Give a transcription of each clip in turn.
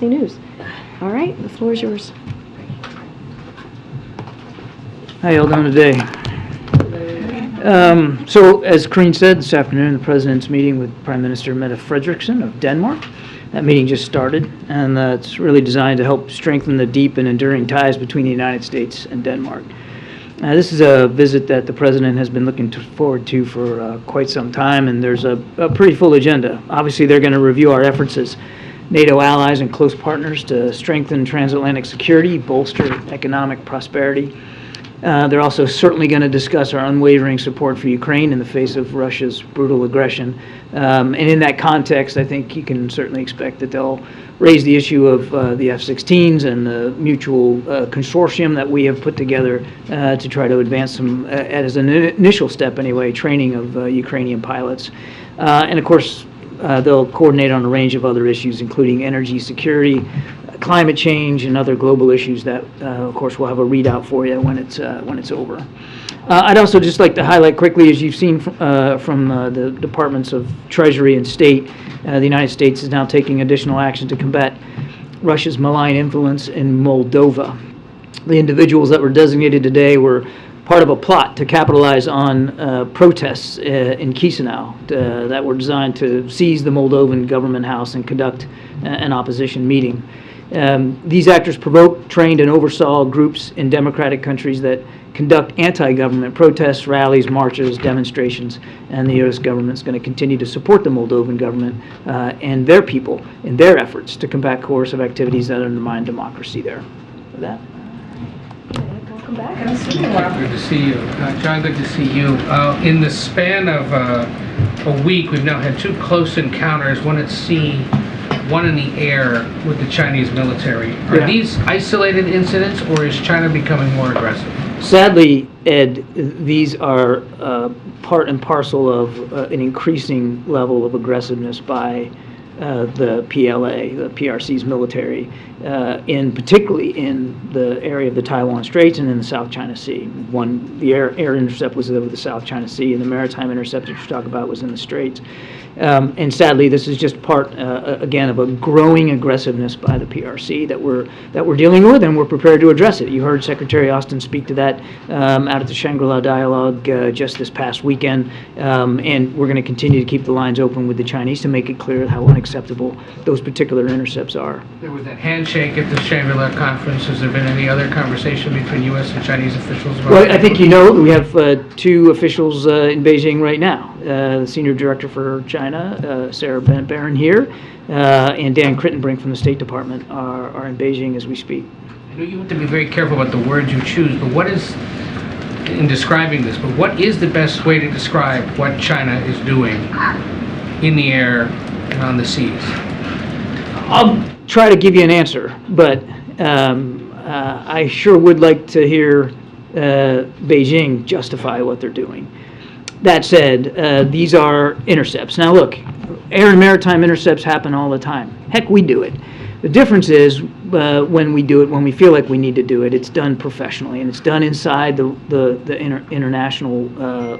News. All right, the floor is yours. How y'all doing today? So, as Karine said, this afternoon the President's meeting with Prime Minister Mette Frederiksen of Denmark. That meeting just started, and it's really designed to help strengthen the deep and enduring ties between the United States and Denmark. This is a visit that the President has been looking forward to for quite some time, and there's a pretty full agenda. Obviously, they're going to review our efforts as NATO allies and close partners to strengthen transatlantic security, bolster economic prosperity. They're also certainly going to discuss our unwavering support for Ukraine in the face of Russia's brutal aggression. And in that context, I think you can certainly expect that they'll raise the issue of the F-16s and the mutual consortium that we have put together to try to advance some, as an initial step anyway, training of Ukrainian pilots. And of course, they'll coordinate on a range of other issues, including energy security, climate change, and other global issues that, of course, we'll have a readout for you when it's over. I'd also just like to highlight quickly, as you've seen from the Departments of Treasury and State, the United States is now taking additional action to combat Russia's malign influence in Moldova. The individuals that were designated today were part of a plot to capitalize on protests in Chisinau that were designed to seize the Moldovan government house and conduct an opposition meeting. These actors provoked, trained, and oversaw groups in democratic countries that conduct anti-government protests, rallies, marches, demonstrations, and the U.S. government is going to continue to support the Moldovan government and their people in their efforts to combat coercive activities that undermine democracy there. With that. Welcome back. Good to see you. John, good to see you. In the span of a week, we've now had two close encounters, one at sea, one in the air with the Chinese military. Are these isolated incidents, or is China becoming more aggressive? Sadly, Ed, these are part and parcel of an increasing level of aggressiveness by the PLA, the PRC's military, particularly in the area of the Taiwan Strait and in the South China Sea. The air intercept was over the South China Sea, and the maritime intercept that you talk about was in the Straits. And sadly, this is just part, again, of a growing aggressiveness by the PRC that we're dealing with, and we're prepared to address it. You heard Secretary Austin speak to that out at the Shangri-La Dialogue just this past weekend, and we're going to continue to keep the lines open with the Chinese to make it clear how unacceptable those particular intercepts are. There was that handshake at the Shangri-La conference. Has there been any other conversation between U.S. and Chinese officials about Well, I think you know we have two officials in Beijing right now. The Senior Director for China, Sarah Barron here, and Dan Crittenbrink from the State Department are in Beijing as we speak. I know you have to be very careful about the words you choose, but what is, in describing this, but what is the best way to describe what China is doing in the air and on the seas? I'll try to give you an answer, but I sure would like to hear Beijing justify what they're doing. That said, these are intercepts. Now look, air and maritime intercepts happen all the time. Heck, we do it. The difference is when we do it, when we feel like we need to do it, it's done professionally, and it's done inside the international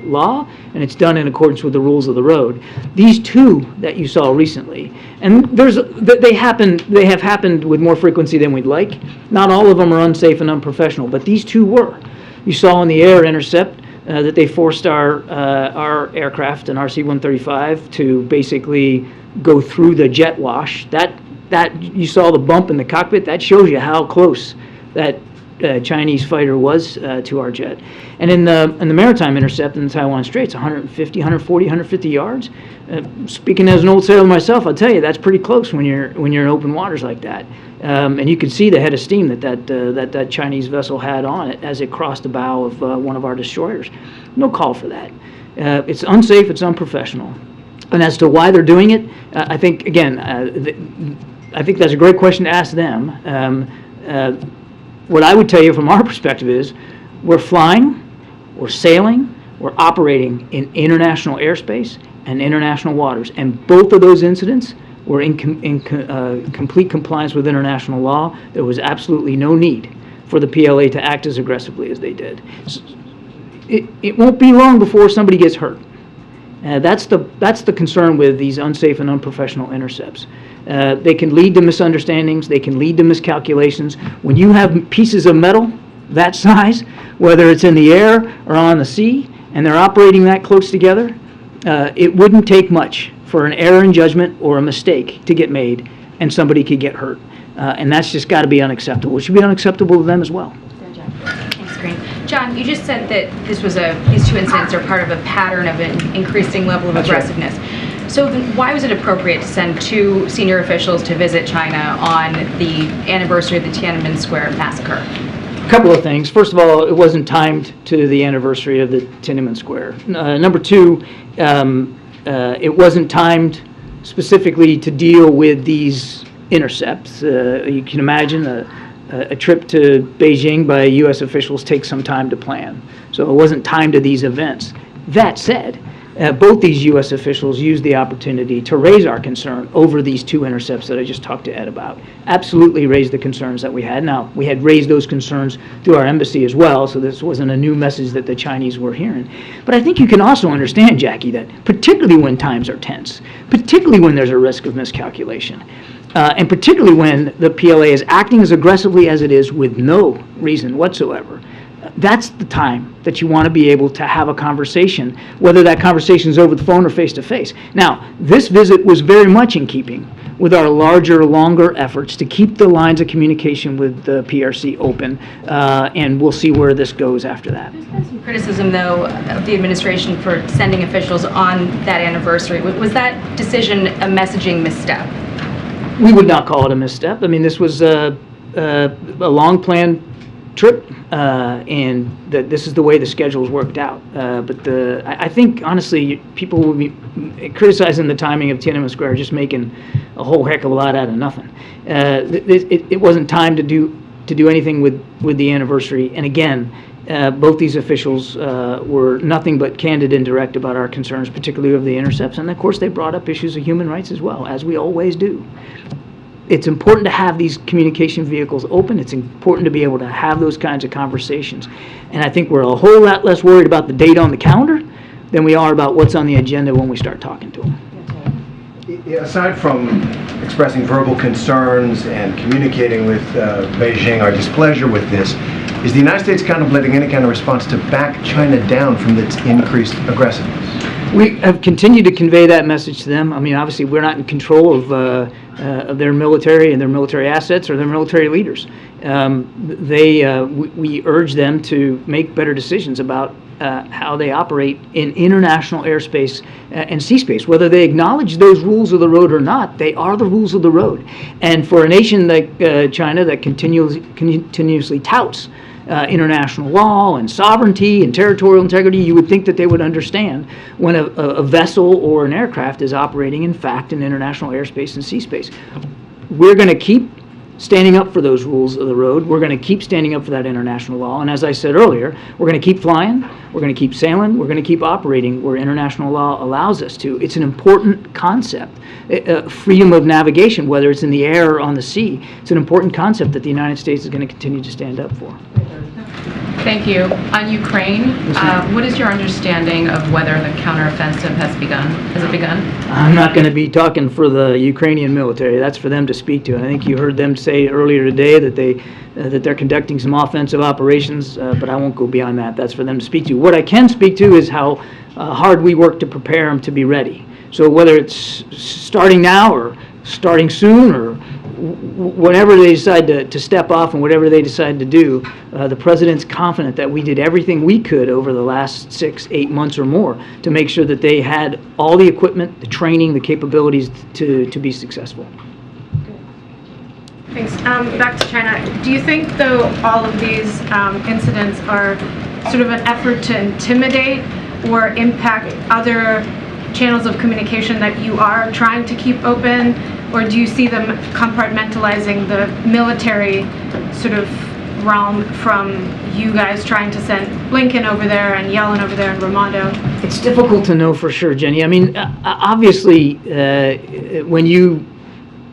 law, and it's done in accordance with the rules of the road. These two that you saw recently, and they have happened with more frequency than we'd like. Not all of them are unsafe and unprofessional, but these two were. You saw in the air intercept that they forced our aircraft and RC-135 to basically go through the jet wash. That you saw the bump in the cockpit. That shows you how close that Chinese fighter was to our jet. And in the maritime intercept in the Taiwan Straits, 150, 140, 150 yards. Speaking as an old sailor myself, I'll tell you that's pretty close when you're in open waters like that. And you could see the head of steam that Chinese vessel had on it as it crossed the bow of one of our destroyers. No call for that. It's unsafe. It's unprofessional. And as to why they're doing it, I think again, I think that's a great question to ask them. What I would tell you from our perspective is we're flying, we're sailing, we're operating in international airspace and international waters. And both of those incidents were in complete compliance with international law. There was absolutely no need for the PLA to act as aggressively as they did. It won't be long before somebody gets hurt. That's the concern with these unsafe and unprofessional intercepts. They can lead to misunderstandings. They can lead to miscalculations. When you have pieces of metal that size, whether it's in the air or on the sea, and they're operating that close together, it wouldn't take much for an error in judgment or a mistake to get made, and somebody could get hurt. And that's just got to be unacceptable. It should be unacceptable to them as well. Thanks, Karine. John, you just said that these two incidents are part of a pattern of an increasing level of That's aggressiveness. Right. So then why was it appropriate to send two senior officials to visit China on the anniversary of the Tiananmen Square massacre? A couple of things. First of all, it wasn't timed to the anniversary of the Tiananmen Square. Number two, it wasn't timed specifically to deal with these intercepts. You can imagine a trip to Beijing by U.S. officials takes some time to plan. So it wasn't timed to these events. That said, both these U.S. officials used the opportunity to raise our concern over these two intercepts that I just talked to Ed about. Absolutely raised the concerns that we had. Now, we had raised those concerns through our embassy as well, so this wasn't a new message that the Chinese were hearing. But I think you can also understand, Jackie, that particularly when times are tense, particularly when there's a risk of miscalculation, and particularly when the PLA is acting as aggressively as it is with no reason whatsoever, that's the time that you want to be able to have a conversation, whether that conversation is over the phone or face-to-face. Now, this visit was very much in keeping with our larger, longer efforts to keep the lines of communication with the PRC open, and we'll see where this goes after that. There's been some criticism, though, of the administration for sending officials on that anniversary. Was that decision a messaging misstep? We would not call it a misstep. I mean, this was a long-planned trip, and this is the way the schedules worked out. But I think, honestly, people will be criticizing the timing of Tiananmen Square, just making a whole heck of a lot out of nothing. It wasn't time to do anything with the anniversary. And again, both these officials were nothing but candid and direct about our concerns, particularly of the intercepts. And of course, they brought up issues of human rights as well, as we always do. It's important to have these communication vehicles open. It's important to be able to have those kinds of conversations. And I think we're a whole lot less worried about the date on the calendar than we are about what's on the agenda when we start talking to them. Aside from expressing verbal concerns and communicating with Beijing our displeasure with this, is the United States contemplating any kind of response to back China down from its increased aggressiveness? We have continued to convey that message to them. I mean, obviously, we're not in control of their military and their military assets or their military leaders. We urge them to make better decisions about how they operate in international airspace and sea space. Whether they acknowledge those rules of the road or not, they are the rules of the road. And for a nation like China that continuously touts international law and sovereignty and territorial integrity, you would think that they would understand when a vessel or an aircraft is operating, in fact, in international airspace and sea space. We're going to keep standing up for those rules of the road. We're going to keep standing up for that international law. And as I said earlier, we're going to keep flying, we're going to keep sailing, we're going to keep operating where international law allows us to. It's an important concept. Freedom of navigation, whether it's in the air or on the sea, it's an important concept that the United States is going to continue to stand up for. Thank you. On Ukraine, what is your understanding of whether the counteroffensive has begun? Has it begun? I'm not going to be talking for the Ukrainian military. That's for them to speak to. I think you heard them say earlier today that they're conducting some offensive operations, but I won't go beyond that. That's for them to speak to. What I can speak to is how hard we work to prepare them to be ready. So whether it's starting now or starting soon or whenever they decide to step off and whatever they decide to do, the President's confident that we did everything we could over the last 6-8 months or more to make sure that they had all the equipment, the training, the capabilities to be successful. Thanks. Back to China. Do you think, though, all of these incidents are sort of an effort to intimidate or impact other channels of communication that you are trying to keep open? Or do you see them compartmentalizing the military sort of realm from you guys trying to send Blinken over there and Yellen over there and Raimondo? It's difficult to know for sure, Jenny. I mean, obviously, when you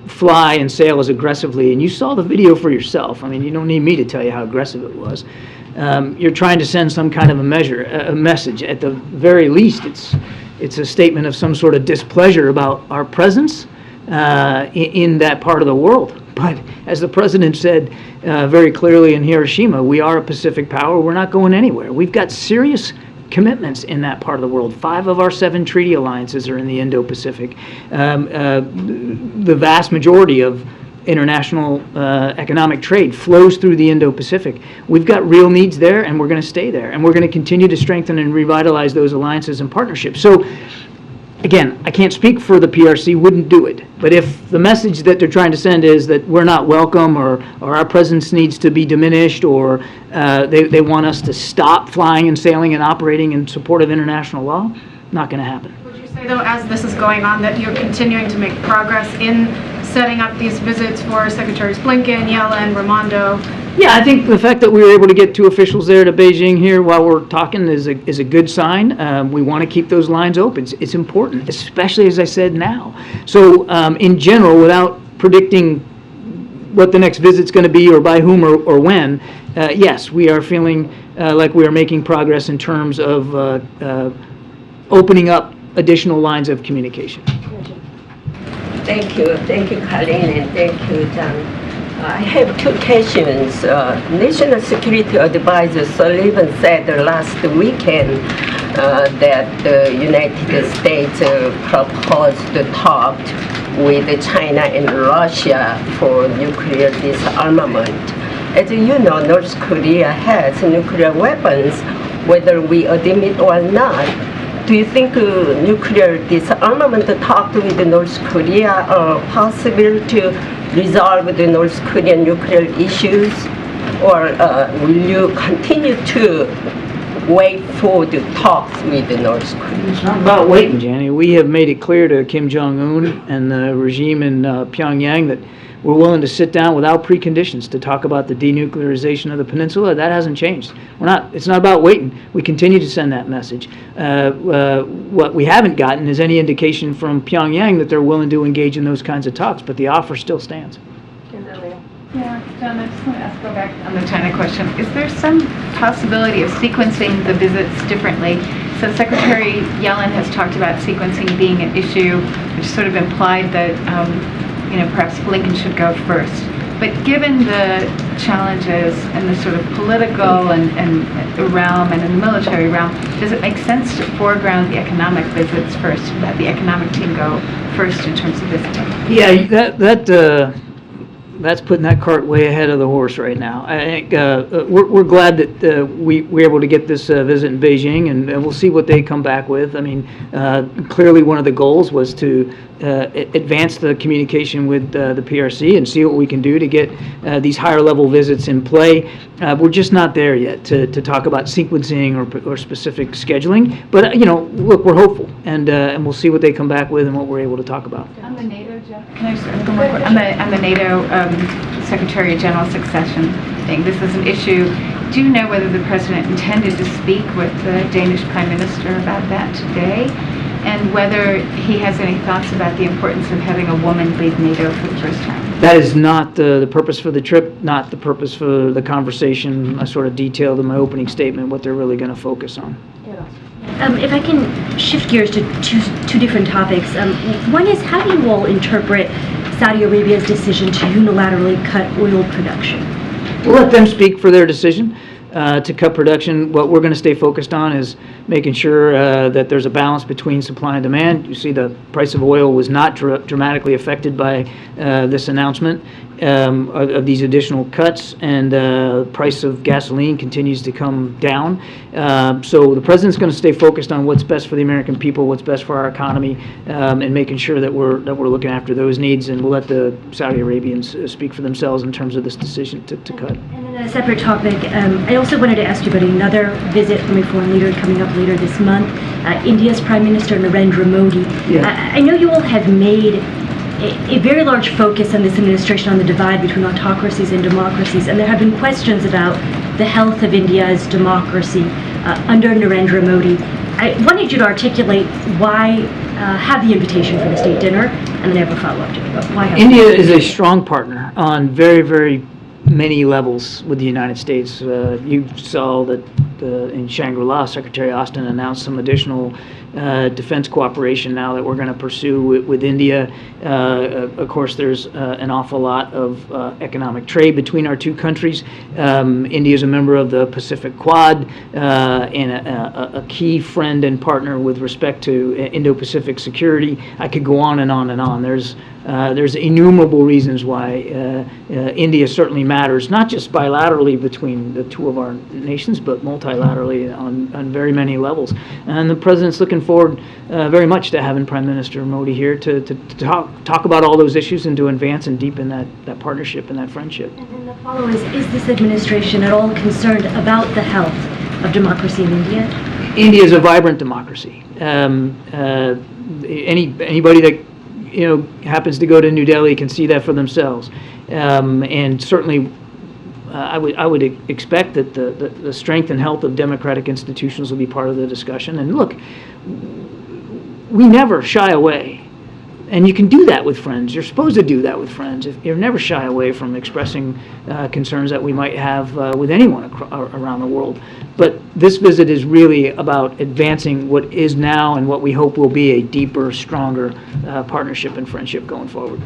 fly and sail as aggressively, and you saw the video for yourself, I mean, you don't need me to tell you how aggressive it was. You're trying to send some kind of a message. At the very least, it's a statement of some sort of displeasure about our presence, in that part of the world. But as the president said very clearly in Hiroshima, we are a Pacific power. We're not going anywhere. We've got serious commitments in that part of the world. 5 of our 7 treaty alliances are in the Indo-Pacific. The vast majority of international economic trade flows through the Indo-Pacific. We've got real needs there, and we're going to stay there. And we're going to continue to strengthen and revitalize those alliances and partnerships. So, again, I can't speak for the PRC, wouldn't do it. But if the message that they're trying to send is that we're not welcome, or our presence needs to be diminished, or they want us to stop flying and sailing and operating in support of international law, not going to happen. Would you say, though, as this is going on, that you're continuing to make progress in setting up these visits for Secretaries Blinken, Yellen, Raimondo? Yeah, I think the fact that we were able to get 2 officials there to Beijing here while we're talking is a good sign. We want to keep those lines open. It's important, especially, as I said, now. So in general, without predicting what the next visit's going to be or by whom or when, yes, we are feeling like we are making progress in terms of opening up additional lines of communication. Thank you, Karine, and thank you, John. I have 2 questions. National Security Advisor Sullivan said last weekend that the United States proposed to talk with China and Russia for nuclear disarmament. As you know, North Korea has nuclear weapons, whether we admit or not. Do you think nuclear disarmament talk with North Korea are possible to resolve the North Korean nuclear issues? Or will you continue to wait for the talks with the North Korea? It's not about waiting, Jenny. We have made it clear to Kim Jong-un and the regime in Pyongyang that we're willing to sit down without preconditions to talk about the denuclearization of the peninsula. That hasn't changed. It's not about waiting. We continue to send that message. What we haven't gotten is any indication from Pyongyang that they're willing to engage in those kinds of talks, but the offer still stands. Yeah, John, I just want to go back on the China question. Is there some possibility of sequencing the visits differently? So Secretary Yellen has talked about sequencing being an issue, which sort of implied that perhaps Blinken should go first. But given the challenges in the sort of political and realm and in the military realm, does it make sense to foreground the economic visits first, and have the economic team go first in terms of visiting? Yeah, that's putting that cart way ahead of the horse right now. I think we're glad that we're able to get this visit in Beijing, and we'll see what they come back with. I mean, clearly one of the goals was to advance the communication with the PRC and see what we can do to get these higher level visits in play. We're just not there yet to talk about sequencing or specific scheduling. But look, we're hopeful, and we'll see what they come back with and what we're able to talk about. On the NATO, can I just one more question? On the NATO Secretary General succession thing, this is an issue. Do you know whether the president intended to speak with the Danish Prime Minister about that today? And whether he has any thoughts about the importance of having a woman lead NATO for the first time? That is not the purpose for the trip, not the purpose for the conversation. I sort of detailed in my opening statement what they're really going to focus on. If I can shift gears to two different topics. One is, how do you all interpret Saudi Arabia's decision to unilaterally cut oil production? We'll let them speak for their decision to cut production. What we're going to stay focused on is making sure that there's a balance between supply and demand. You see the price of oil was not dramatically affected by this announcement of these additional cuts, and the price of gasoline continues to come down. So the president's going to stay focused on what's best for the American people, what's best for our economy, and making sure that we're looking after those needs, and we'll let the Saudi Arabians speak for themselves in terms of this decision to cut. And then a separate topic, I also wanted to ask you about another visit from a foreign leader coming up later this month, India's Prime Minister Narendra Modi. Yeah. I know you all have made a very large focus on this administration on the divide between autocracies and democracies, and there have been questions about the health of India's democracy under Narendra Modi. I wanted you to articulate why have the invitation for the state dinner, and then I have a follow-up to it. But why have India is a strong partner on very, very many levels with the United States. You saw that in Shangri-La, Secretary Austin announced some additional defense cooperation now that we're going to pursue with India. Of course, there's an awful lot of economic trade between our two countries. India is a member of the Pacific Quad and a key friend and partner with respect to Indo-Pacific security. I could go on and on and on. There's innumerable reasons why India certainly matters, not just bilaterally between the two of our nations, but multilaterally on very many levels. And the President's looking forward very much to having Prime Minister Modi here to talk about all those issues and to advance and deepen that partnership and that friendship. And then the follow is this administration at all concerned about the health of democracy in India? India is a vibrant democracy. Anybody that happens to go to New Delhi can see that for themselves, and certainly I would expect that the strength and health of democratic institutions will be part of the discussion. And look, we never shy away, and you can do that with friends. You're supposed to do that with friends. You're never shy away from expressing concerns that we might have with anyone around the world. But this visit is really about advancing what is now and what we hope will be a deeper, stronger partnership and friendship going forward.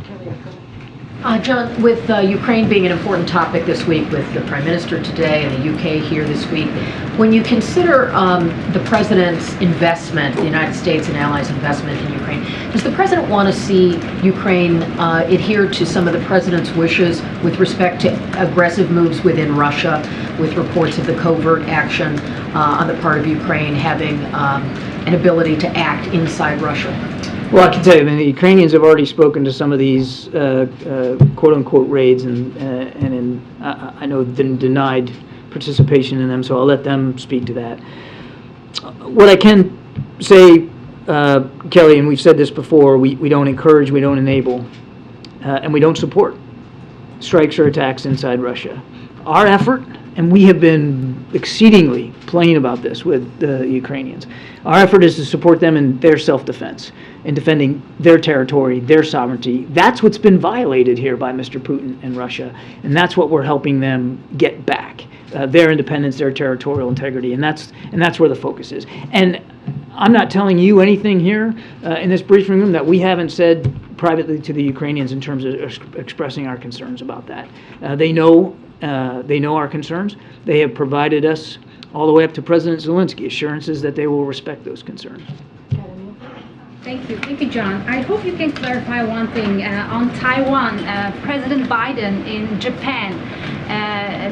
John, with Ukraine being an important topic this week, with the Prime Minister today and the UK here this week, when you consider the President's investment, the United States and allies' investment in Ukraine, does the President want to see Ukraine adhere to some of the President's wishes with respect to aggressive moves within Russia, with reports of the covert action on the part of Ukraine having an ability to act inside Russia? Well, I can tell you, the Ukrainians have already spoken to some of these quote-unquote raids, and I know denied participation in them, so I'll let them speak to that. What I can say, Kelly, and we've said this before, we don't encourage, we don't enable, and we don't support strikes or attacks inside Russia. Our effort, and we have been exceedingly plain about this with the Ukrainians, our effort is to support them in their self-defense, in defending their territory, their sovereignty. That's what's been violated here by Mr. Putin and Russia, and that's what we're helping them get back, their independence, their territorial integrity, and that's where the focus is. And I'm not telling you anything here in this briefing room that we haven't said privately to the Ukrainians in terms of expressing our concerns about that. They know our concerns. They have provided us, all the way up to President Zelensky, assurances that they will respect those concerns. Thank you, John. I hope you can clarify one thing on Taiwan. President Biden in Japan,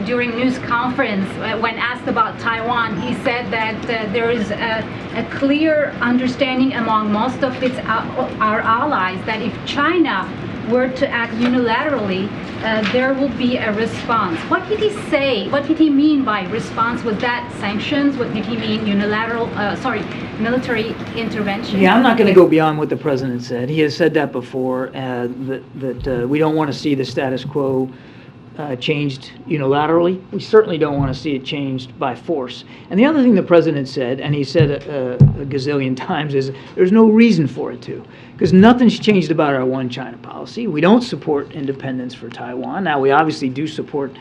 during news conference, when asked about Taiwan, he said that there is a clear understanding among most of our allies that if China were to act unilaterally, there will be a response. What did he say? What did he mean by response? Was that sanctions? What did he mean unilateral, military intervention? Yeah, I'm not going to go beyond what the President said. He has said that before, that we don't want to see the status quo changed unilaterally. We certainly don't want to see it changed by force. And the other thing the President said, and he said a gazillion times, is there's no reason for it to, because nothing's changed about our one China policy. We don't support independence for Taiwan. Now, we obviously do support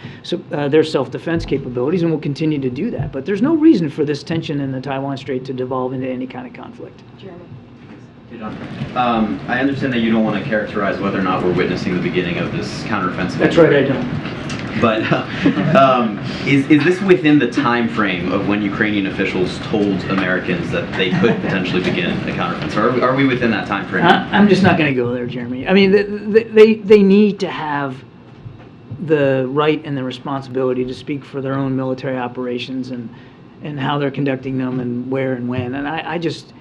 their self-defense capabilities, and we'll continue to do that. But there's no reason for this tension in the Taiwan Strait to devolve into any kind of conflict. Jeremy. Hey, John. I understand that you don't want to characterize whether or not we're witnessing the beginning of this counteroffensive. That's right, I don't. But is this within the time frame of when Ukrainian officials told Americans that they could potentially begin a counteroffensive? Are we within that time frame? I'm just not going to go there, Jeremy. I mean, they need to have the right and the responsibility to speak for their own military operations and how they're conducting them and where and when. And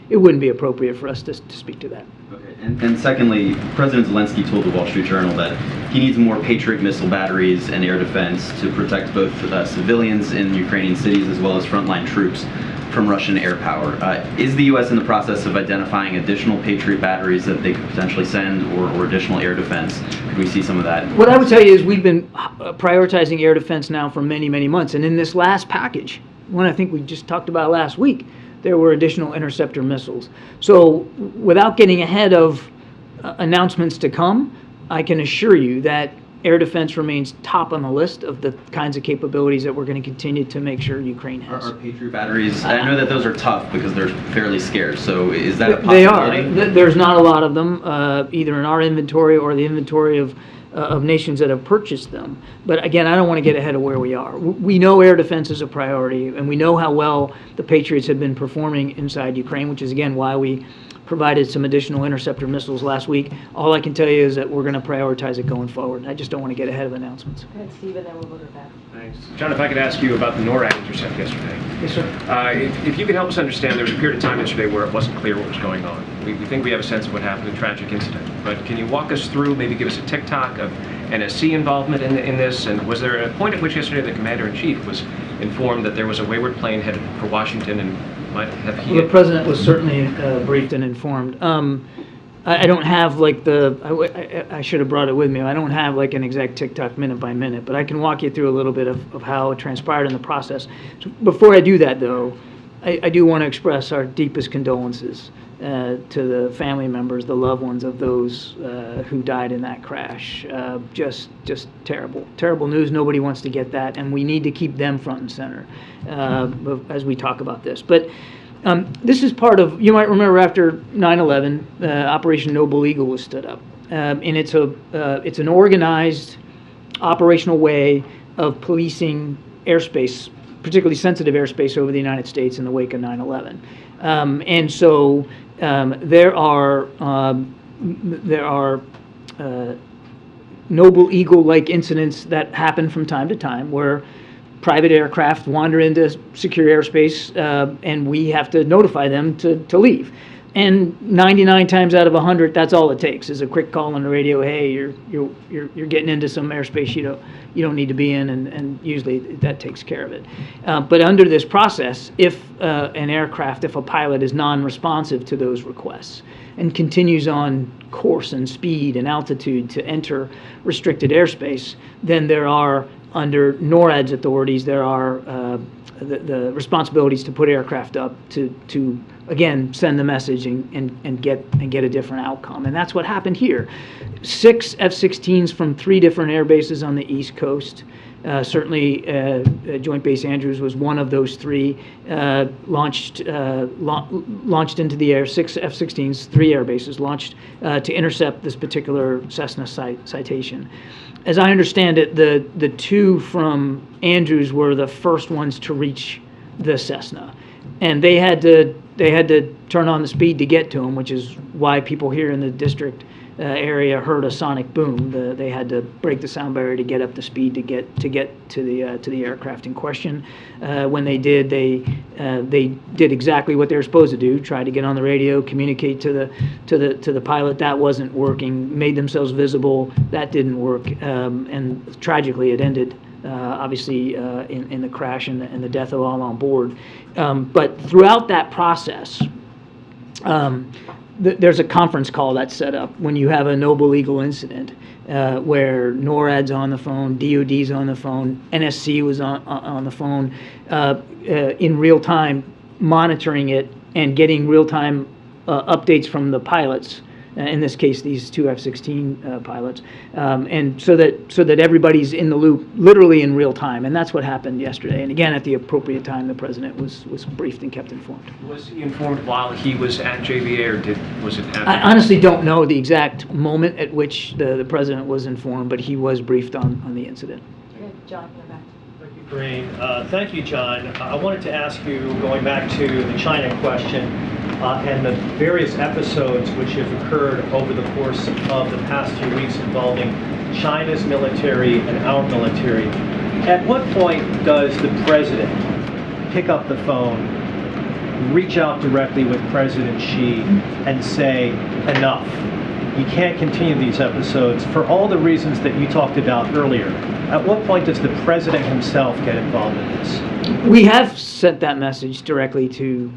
it wouldn't be appropriate for us to speak to that. Okay. And secondly, President Zelensky told the Wall Street Journal that he needs more Patriot missile batteries and air defense to protect both civilians in Ukrainian cities as well as frontline troops from Russian air power. Is the U.S. in the process of identifying additional Patriot batteries that they could potentially send or additional air defense? Could we see some of that? What I would tell you is we've been prioritizing air defense now for many, many months. And in this last package, one I think we just talked about last week, there were additional interceptor missiles. So without getting ahead of announcements to come, I can assure you that air defense remains top on the list of the kinds of capabilities that we're going to continue to make sure Ukraine has. Are Patriot batteries, I know that those are tough because they're fairly scarce, so is that a They possibility? are. There's not a lot of them, either in our inventory or the inventory of nations that have purchased them. But again, I don't want to get ahead of where we are. We know air defense is a priority, and we know how well the Patriots have been performing inside Ukraine, which is, again, why we provided some additional interceptor missiles last week. All I can tell you is that we're going to prioritize it going forward. I just don't want to get ahead of announcements. Go ahead, Steve, and then we'll go to that. Thanks. John, if I could ask you about the NORAD intercept yesterday. Yes, sir. If you could help us understand, there was a period of time yesterday where it wasn't clear what was going on. We think we have a sense of what happened, a tragic incident. But can you walk us through, maybe give us a tick-tock of NSC involvement in this? And was there a point at which yesterday the Commander-in-Chief was informed that there was a wayward plane headed for Washington and might have he... Well, the President was certainly briefed and informed. I don't have like I should have brought it with me. I don't have like an exact tick-tock minute by minute, but I can walk you through a little bit of how it transpired in the process. So before I do that, though, I do want to express our deepest condolences to the family members, the loved ones of those who died in that crash. Just terrible news. Nobody wants to get that, and we need to keep them front and center as we talk about this. But this is part of, you might remember after 9/11, Operation Noble Eagle was stood up, and it's an organized operational way of policing airspace, particularly sensitive airspace over the United States in the wake of 9/11. And so there are Noble Eagle-like incidents that happen from time to time where private aircraft wander into secure airspace and we have to notify them to leave. And 99 times out of 100, that's all it takes is a quick call on the radio. Hey, you're getting into some airspace you don't need to be in, and usually that takes care of it. But under this process, if an aircraft, if a pilot is non-responsive to those requests and continues on course and speed and altitude to enter restricted airspace, then there are, under NORAD's authorities, there are the responsibilities to put aircraft up to again send the message and get a different outcome. And that's what happened here. 6 F-16s from 3 different air bases on the East Coast. Certainly, Joint Base Andrews was one of those 3. Launched into the air. 6 F-16s, 3 air bases launched to intercept this particular Cessna citation. As I understand it, the 2 from Andrews were the first ones to reach the Cessna, and they had to turn on the speed to get to them, which is why people here in the district area heard a sonic boom. They had to break the sound barrier to get up the speed to get to the aircraft in question. When they did, they did exactly what they were supposed to do: try to get on the radio, communicate to the pilot. That wasn't working. Made themselves visible. That didn't work, and tragically, it ended. Obviously, in the crash and the death of all on board. But throughout that process, there's a conference call that's set up when you have a Noble Eagle incident where NORAD's on the phone, DOD's on the phone, NSC was on the phone in real time, monitoring it and getting real time updates from the pilots. In this case, these 2 F-16 pilots, and so that everybody's in the loop, literally in real time, and that's what happened yesterday. And again, at the appropriate time, the president was briefed and kept informed. Was he informed while he was at JBA, or was it after? I honestly don't know the exact moment at which the president was informed, but he was briefed on the incident. John, you're back. Thank you, Karine. Thank you, John. I wanted to ask you, going back to the China question, and the various episodes which have occurred over the course of the past few weeks involving China's military and our military. At what point does the president pick up the phone, reach out directly with President Xi, and say, enough? You can't continue these episodes for all the reasons that you talked about earlier. At what point does the president himself get involved in this? We have sent that message directly to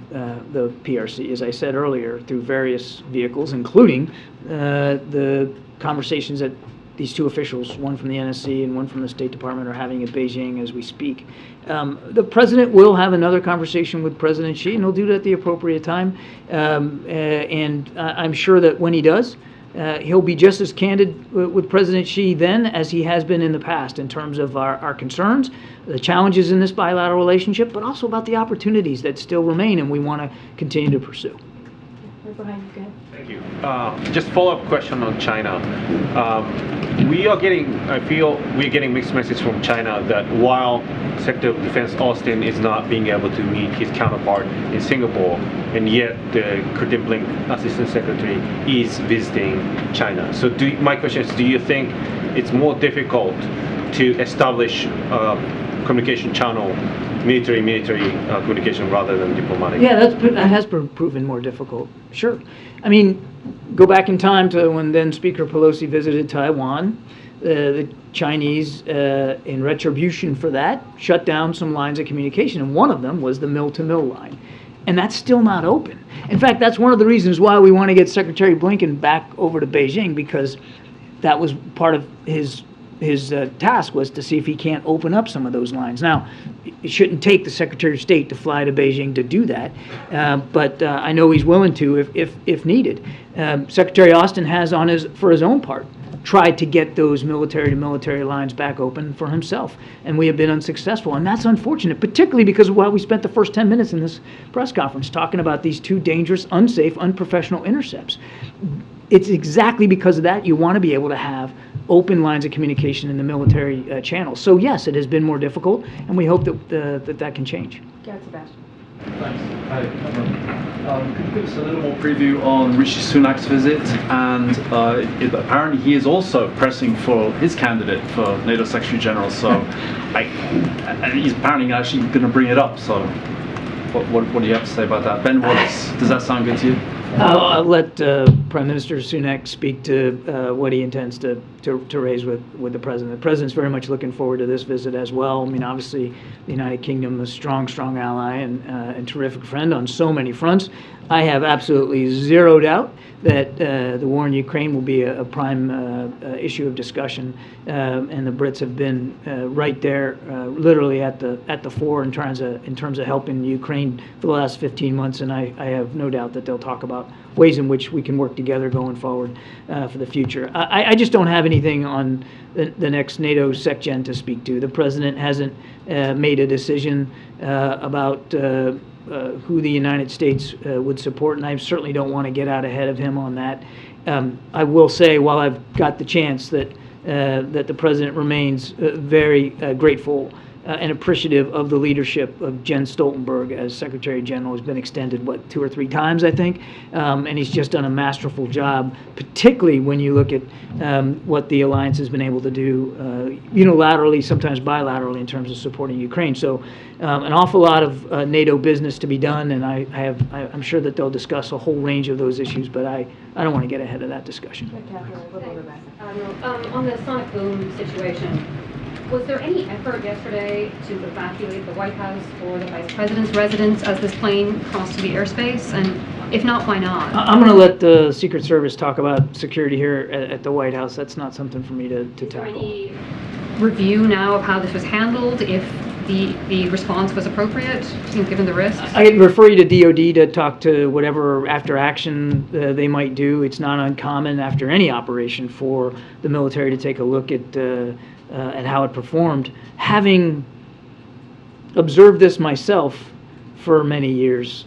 the PRC, as I said earlier, through various vehicles, including the conversations that these 2 officials, one from the NSC and one from the State Department, are having at Beijing as we speak. The president will have another conversation with President Xi, and he'll do it at the appropriate time. And I'm sure that when he does, He'll be just as candid with President Xi then as he has been in the past in terms of our concerns, the challenges in this bilateral relationship, but also about the opportunities that still remain and we want to continue to pursue. Thank you. Just follow-up question on China. I feel we're getting mixed messages from China that while Secretary of Defense Austin is not being able to meet his counterpart in Singapore, and yet the credentialing Assistant Secretary is visiting China. So my question is, do you think it's more difficult to establish communication channel, military communication rather than diplomatic? Yeah, that has proven more difficult. Sure. I mean, go back in time to when then Speaker Pelosi visited Taiwan. The Chinese, in retribution for that, shut down some lines of communication, and one of them was the mill-to-mill line. And that's still not open. In fact, that's one of the reasons why we want to get Secretary Blinken back over to Beijing, because that was part of his task, was to see if he can't open up some of those lines. Now, it shouldn't take the Secretary of State to fly to Beijing to do that, but I know he's willing to if needed. Secretary Austin has, for his own part, tried to get those military-to-military lines back open for himself, and we have been unsuccessful, and that's unfortunate, particularly because of why we spent the first 10 minutes in this press conference talking about these two dangerous, unsafe, unprofessional intercepts. It's exactly because of that you want to be able to have open lines of communication in the military channel. So yes, it has been more difficult, and we hope that that can change. Yeah, Sebastian. Thanks. Hi. Could you give us a little more preview on Rishi Sunak's visit? And apparently he is also pressing for his candidate for NATO Secretary General. So, and he's apparently actually going to bring it up. So, what do you have to say about that? Ben Wallace, does that sound good to you? I'll let Prime Minister Sunak speak to what he intends to raise with the President. The President's very much looking forward to this visit as well. I mean, obviously, the United Kingdom, a strong ally and terrific friend on so many fronts. I have absolutely zero doubt that the war in Ukraine will be a prime issue of discussion, and the Brits have been right there, literally at the fore in terms of helping Ukraine for the last 15 months, and I have no doubt that they'll talk about ways in which we can work together going forward for the future. I just don't have anything on the next NATO SecGen to speak to. The President hasn't made a decision about who the United States would support, and I certainly don't want to get out ahead of him on that. I will say, while I've got the chance, that the President remains very grateful and appreciative of the leadership of Jens Stoltenberg as Secretary General. Has been extended, 2 or 3 times, I think, and he's just done a masterful job, particularly when you look at what the alliance has been able to do unilaterally, sometimes bilaterally, in terms of supporting Ukraine. So an awful lot of NATO business to be done, and I'm sure that they'll discuss a whole range of those issues, but I don't want to get ahead of that discussion. On the sonic boom situation, was there any effort yesterday to evacuate the White House or the Vice President's residence as this plane crossed the airspace? And if not, why not? I'm going to let the Secret Service talk about security here at the White House. That's not something for me to tackle. Is there any review now of how this was handled, if the response was appropriate, given the risks? I refer you to DOD to talk to whatever after action they might do. It's not uncommon after any operation for the military to take a look at how it performed. Having observed this myself for many years,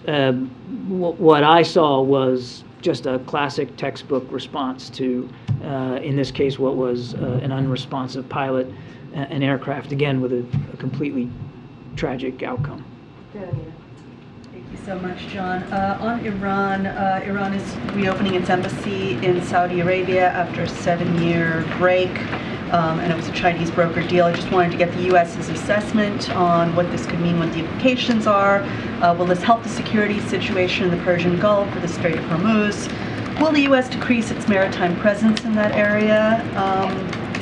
what I saw was just a classic textbook response to, in this case, what was an unresponsive pilot, an aircraft, again, with a completely tragic outcome. Thank you so much, John. On Iran, Iran is reopening its embassy in Saudi Arabia after a 7-year break. And it was a Chinese brokered deal. I just wanted to get the U.S.'s assessment on what this could mean, what the implications are. Will this help the security situation in the Persian Gulf or the Strait of Hormuz? Will the U.S. decrease its maritime presence in that area?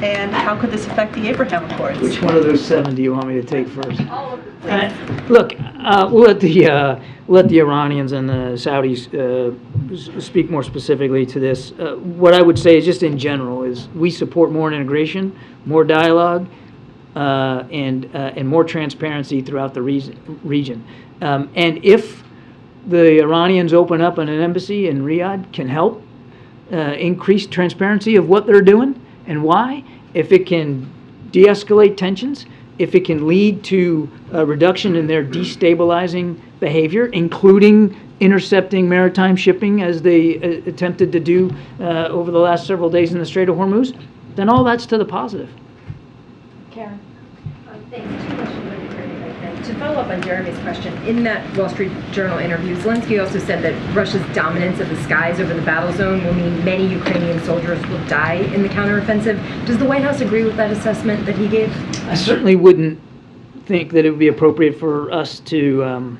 And how could this affect the Abraham Accords? Which one of those 7 do you want me to take first? All of them, please. Look, we'll let the Iranians and the Saudis speak more specifically to this. What I would say is, just in general, is we support more integration, more dialogue, and more transparency throughout the region. And if the Iranians open up an embassy in Riyadh can help, increased transparency of what they're doing and why, if it can de-escalate tensions, if it can lead to a reduction in their destabilizing behavior, including intercepting maritime shipping as they attempted to do over the last several days in the Strait of Hormuz, then all that's to the positive. Karen. Thanks. Two questions really quick, if I can. To follow up on Jeremy's question, in that Wall Street Journal interview, Zelensky also said that Russia's dominance of the skies over the battle zone will mean many Ukrainian soldiers will die in the counteroffensive. Does the White House agree with that assessment that he gave? I certainly wouldn't think that it would be appropriate for us to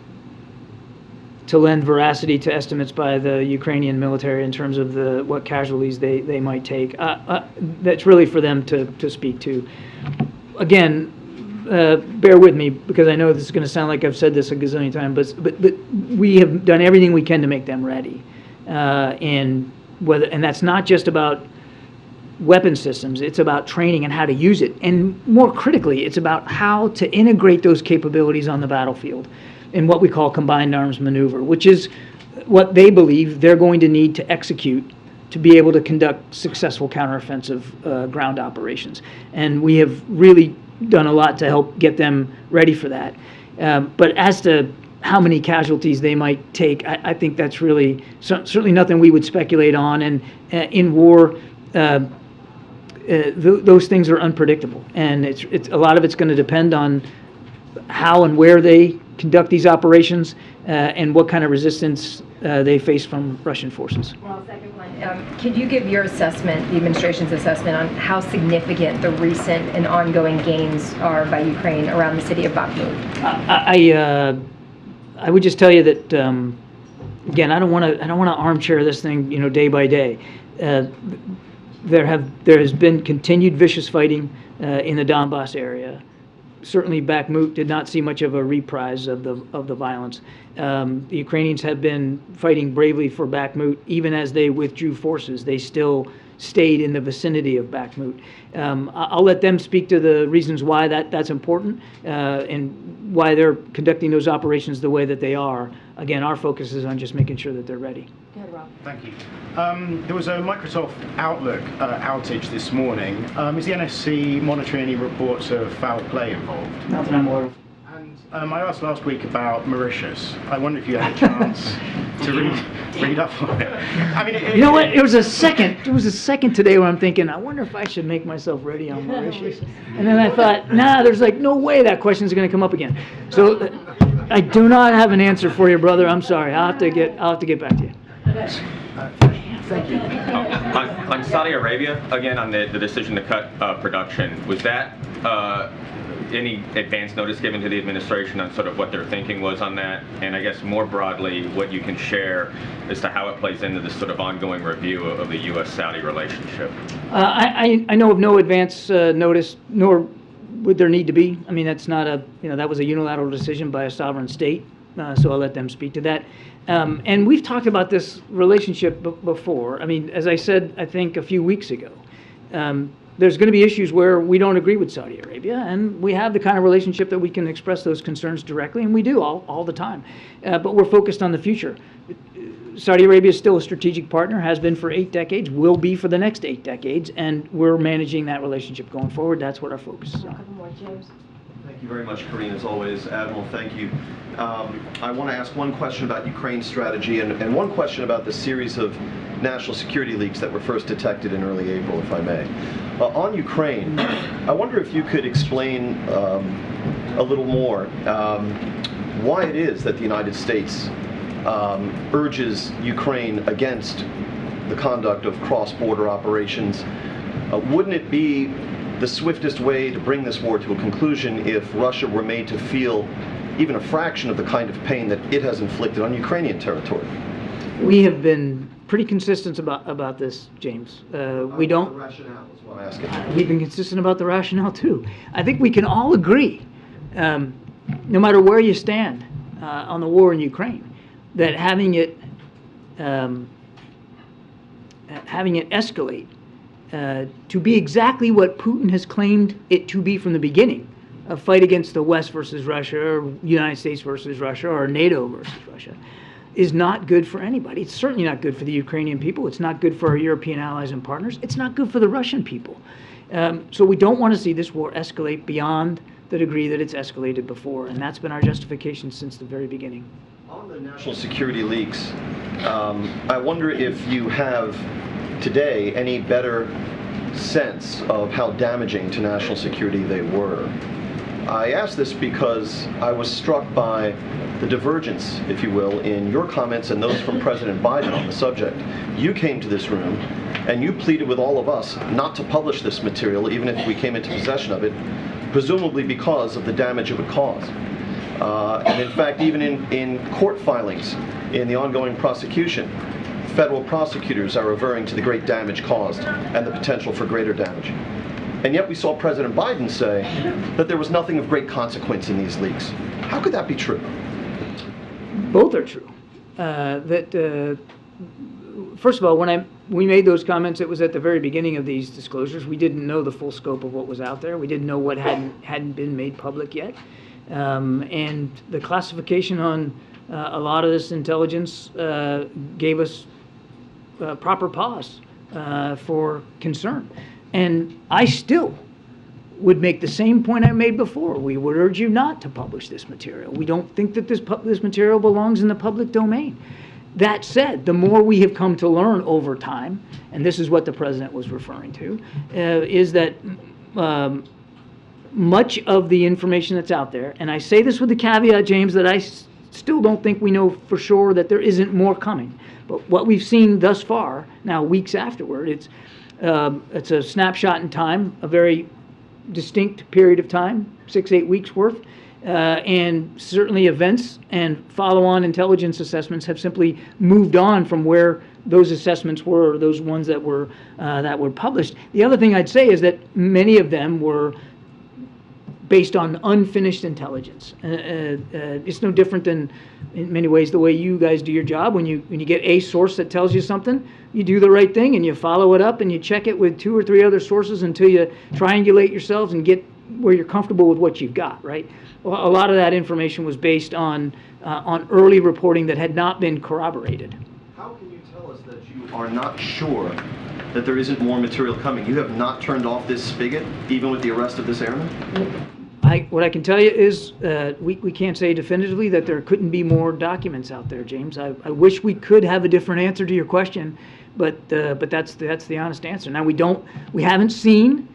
lend veracity to estimates by the Ukrainian military in terms of what casualties they might take. That's really for them to speak to. Again, bear with me because I know this is going to sound like I've said this a gazillion times, but we have done everything we can to make them ready, and that's not just about weapon systems. It's about training and how to use it, and more critically, it's about how to integrate those capabilities on the battlefield in what we call combined arms maneuver, which is what they believe they're going to need to execute to be able to conduct successful counteroffensive ground operations. And we have really done a lot to help get them ready for that. But as to how many casualties they might take, I think that's really certainly nothing we would speculate on. And in war, those things are unpredictable. And it's a lot of it's going to depend on how and where they conduct these operations and what kind of resistance they face from Russian forces. Well, second one, could you give your assessment, the administration's assessment, on how significant the recent and ongoing gains are by Ukraine around the city of Bakhmut? I would just tell you that again, I don't want to armchair this thing, day by day. There has been continued vicious fighting in the Donbass area. Certainly Bakhmut did not see much of a reprise of the violence. The Ukrainians have been fighting bravely for Bakhmut. Even as they withdrew forces, they still stayed in the vicinity of Bakhmut. I'll let them speak to the reasons why that's important and why they're conducting those operations the way that they are. Again, our focus is on just making sure that they're ready. Go ahead, Rob. Thank you. There was a Microsoft Outlook outage this morning. Is the NSC monitoring any reports of foul play involved? Not that I'm aware of. And I asked last week about Mauritius. I wonder if you had a chance to read up on it. I mean, you know what? It was a second today where I'm thinking, I wonder if I should make myself ready on Mauritius. And then I thought, nah, there's no way that question's going to come up again. So I do not have an answer for you, brother. I'm sorry. I'll have to get back to you. Thank you. On Saudi Arabia, again, on the decision to cut production, was that any advance notice given to the administration on sort of what their thinking was on that? And I guess more broadly, what you can share as to how it plays into this sort of ongoing review of the U.S. Saudi relationship? I know of no advance notice, nor would there need to be. I mean, that's not that was a unilateral decision by a sovereign state, so I'll let them speak to that. And we've talked about this relationship before. I mean, as I said, I think a few weeks ago, there's going to be issues where we don't agree with Saudi Arabia, and we have the kind of relationship that we can express those concerns directly, and we do all the time. But we're focused on the future. Saudi Arabia is still a strategic partner, has been for 8 decades, will be for the next 8 decades, and we're managing that relationship going forward. That's what our focus is on. Thank you very much, Karine, as always. Admiral, thank you. I want to ask one question about Ukraine's strategy and one question about the series of national security leaks that were first detected in early April, if I may. On Ukraine, I wonder if you could explain a little more why it is that the United States urges Ukraine against the conduct of cross-border operations. Wouldn't it be the swiftest way to bring this war to a conclusion if Russia were made to feel even a fraction of the kind of pain that it has inflicted on Ukrainian territory? We have been pretty consistent about this, James. We don't. The rationale is what I'm asking. We've been consistent about the rationale too. I think we can all agree, no matter where you stand on the war in Ukraine, that having it escalate to be exactly what Putin has claimed it to be from the beginning, a fight against the West versus Russia, or United States versus Russia, or NATO versus Russia, is not good for anybody. It's certainly not good for the Ukrainian people. It's not good for our European allies and partners. It's not good for the Russian people. So we don't want to see this war escalate beyond the degree that it's escalated before, and that's been our justification since the very beginning. On the national security leaks, I wonder if you have today any better sense of how damaging to national security they were. I ask this because I was struck by the divergence, if you will, in your comments and those from President Biden on the subject. You came to this room and you pleaded with all of us not to publish this material, even if we came into possession of it, presumably because of the damage it would cause. And in fact, even in court filings, in the ongoing prosecution, federal prosecutors are referring to the great damage caused and the potential for greater damage. And yet we saw President Biden say that there was nothing of great consequence in these leaks. How could that be true? Both are true. First of all, when we made those comments, it was at the very beginning of these disclosures. We didn't know the full scope of what was out there. We didn't know what hadn't been made public yet. And the classification on a lot of this intelligence gave us proper pause for concern. And I still would make the same point I made before. We would urge you not to publish this material. We don't think that this material belongs in the public domain. That said, the more we have come to learn over time, and this is what the president was referring to, is that much of the information that's out there, and I say this with the caveat, James, that I still don't think we know for sure that there isn't more coming. But what we've seen thus far, now weeks afterward, it's a snapshot in time, a very distinct period of time, 6-8 weeks worth, and certainly events and follow-on intelligence assessments have simply moved on from where those assessments were, those ones that were published. The other thing I'd say is that many of them were based on unfinished intelligence. It's no different than, in many ways, the way you guys do your job. When you get a source that tells you something, you do the right thing and you follow it up and you check it with 2 or 3 other sources until you triangulate yourselves and get where you're comfortable with what you've got, right? Well, a lot of that information was based on early reporting that had not been corroborated. How can you tell us that you are not sure that there isn't more material coming? You have not turned off this spigot, even with the arrest of this airman? What I can tell you is we can't say definitively that there couldn't be more documents out there, James. I wish we could have a different answer to your question, but that's the honest answer. Now we haven't seen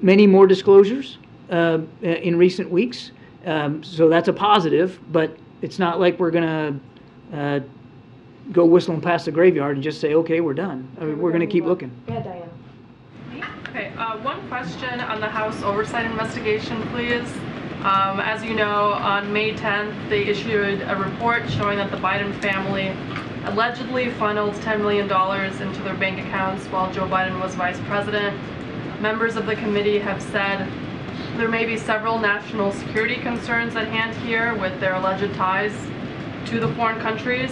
many more disclosures in recent weeks, so that's a positive. But it's not like we're gonna go whistling past the graveyard and just say, okay, we're done. I mean, we're gonna keep looking. Yeah, Diane. Okay, one question on the House oversight investigation, please. As you know, on May 10th, they issued a report showing that the Biden family allegedly funneled $10 million into their bank accounts while Joe Biden was vice president. Members of the committee have said there may be several national security concerns at hand here with their alleged ties to the foreign countries.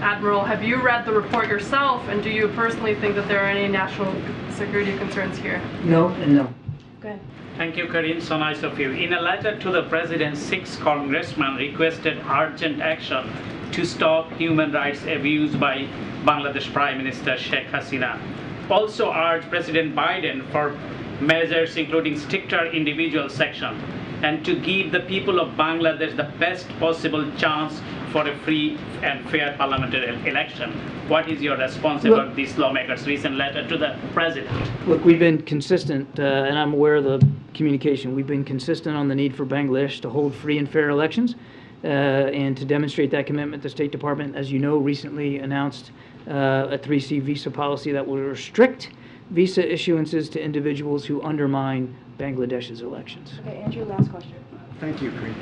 Admiral, have you read the report yourself, and do you personally think that there are any national security concerns here? No and no. Go ahead. Thank you, Karine. So nice of you. In a letter to the president, 6 congressmen requested urgent action to stop human rights abuse by Bangladesh Prime Minister Sheikh Hasina. Also urged President Biden for measures including stricter individual section and to give the people of Bangladesh the best possible chance for a free and fair parliamentary election. What is your response about these lawmakers' recent letter to the president? Look, we've been consistent, and I'm aware of the communication. We've been consistent on the need for Bangladesh to hold free and fair elections, and to demonstrate that commitment, the State Department, as you know, recently announced a 3C visa policy that will restrict visa issuances to individuals who undermine Bangladesh's elections. Okay, Andrew, last question. Thank you, Karine.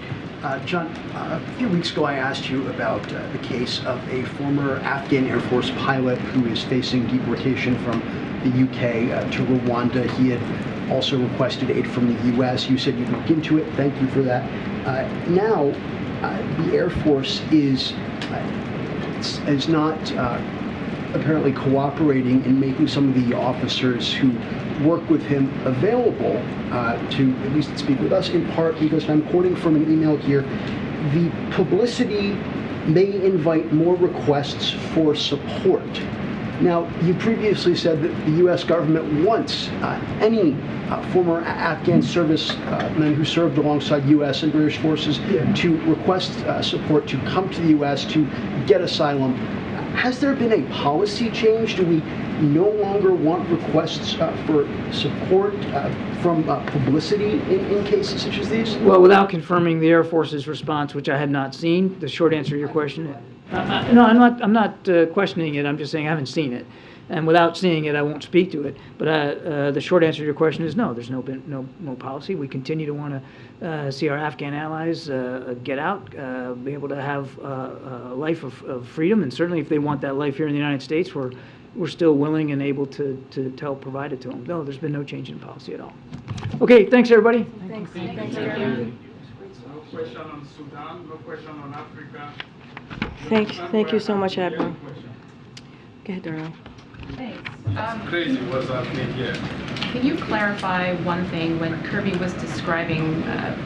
John, a few weeks ago I asked you about the case of a former Afghan Air Force pilot who is facing deportation from the UK to Rwanda. He had also requested aid from the U.S. You said you'd look into it. Thank you for that. Now, the Air Force is not apparently cooperating in making some of the officers who work with him available to at least speak with us, in part because, I'm quoting from an email here, the publicity may invite more requests for support. Now, you previously said that the U.S. government wants any former Afghan servicemen who served alongside U.S. and British forces to request support to come to the U.S. to get asylum. Has there been a policy change? Do we no longer want requests for support from publicity in cases such as these? Well, without confirming the Air Force's response, which I have not seen, the short answer to your question, no, I'm not questioning it. I'm just saying I haven't seen it, and without seeing it, I won't speak to it. But the short answer to your question is no. There's no policy. We continue to want to see our Afghan allies get out, be able to have a life of freedom, and certainly if they want that life here in the United States, we're still willing and able to help provide it to them. No, there's been no change in policy at all. Okay, thanks everybody. Thanks. No question on Sudan, no question on Africa. Thank you so much, Admiral. Go ahead, Darrell. Thanks. Crazy what's happening here. Can you clarify one thing when Kirby was describing,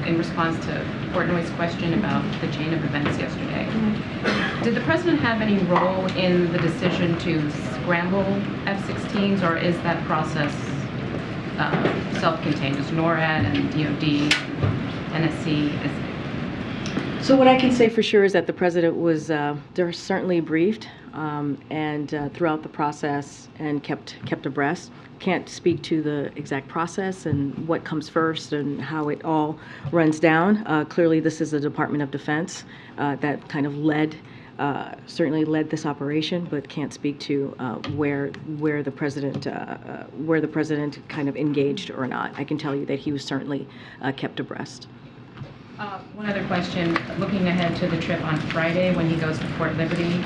in response to Portnoy's question about the chain of events yesterday, did the President have any role in the decision to scramble F-16s, or is that process self-contained? Is NORAD and DOD, NSC? So what I can say for sure is that the President was they're certainly briefed and throughout the process and kept abreast. Can't speak to the exact process and what comes first and how it all runs down. Clearly, this is the Department of Defense that kind of certainly led this operation, but can't speak to where the president kind of engaged or not. I can tell you that he was certainly kept abreast. One other question, looking ahead to the trip on Friday when he goes to Fort Liberty,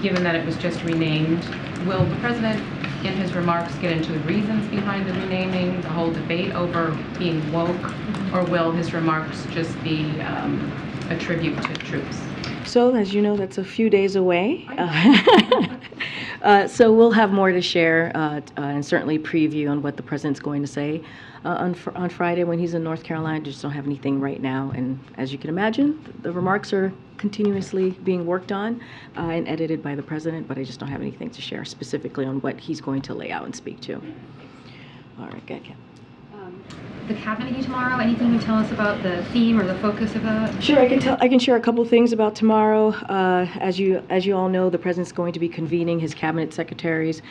given that it was just renamed, will the President in his remarks get into the reasons behind the renaming, the whole debate over being woke, or will his remarks just be a tribute to troops? So, as you know, that's a few days away. So we'll have more to share and certainly preview on what the President's going to say on Friday when he's in North Carolina. I just don't have anything right now. And as you can imagine, the remarks are continuously being worked on and edited by the President, but I just don't have anything to share specifically on what he's going to lay out and speak to. All right, go ahead, Kim. The cabinet meeting tomorrow, anything you can tell us about the theme or the focus of that? Sure, I can share a couple things about tomorrow. As you all know, the President's going to be convening his cabinet secretaries